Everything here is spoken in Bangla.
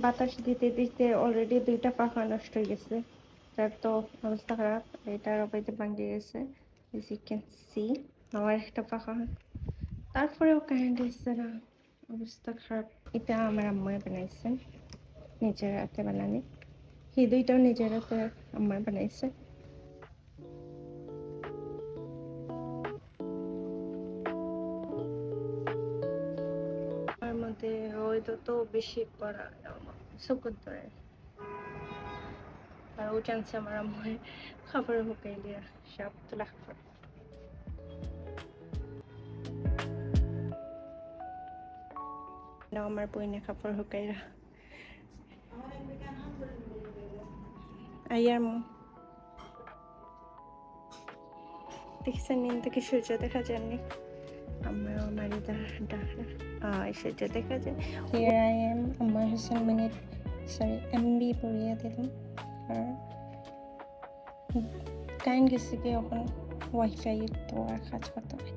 বাতাস দিতে দিতে অলরেডি 2টা পাখা নষ্ট হয়ে গেছে। তার তো অবস্থা খারাপ। এটার অবৈধ ভাঙে গেছে, as you can see। আমার একটা পাখা, তারপরেও কারেন্ট আসছে না, অবস্থা খারাপ। এটা আমার আম্মাই বানাইছে, নিজের হাতে বানানি। এই দুইটাও নিজের হাতে আম্মাই বানাইছে। আমার মধ্যে রোদ তো বেশি পড়া চকুত ধরে। আর ও জানছে আমার আম্মাই খাবার হুকাই দিয়া সব তোলা খাবার। আমার বইনে কাপড় হুকাইরা আইয়ার মো দেখছেন, নিন থেকে সূর্য দেখা যায়নি। আমার আমার সূর্য দেখা যায়। Here I am, আমার হোসেন মিনিট এমবি পড়িয়ে দিলাম। আর কারেন্ট গেছে কি এখন ওয়াইফাই তো আর কাজ করতে হয়।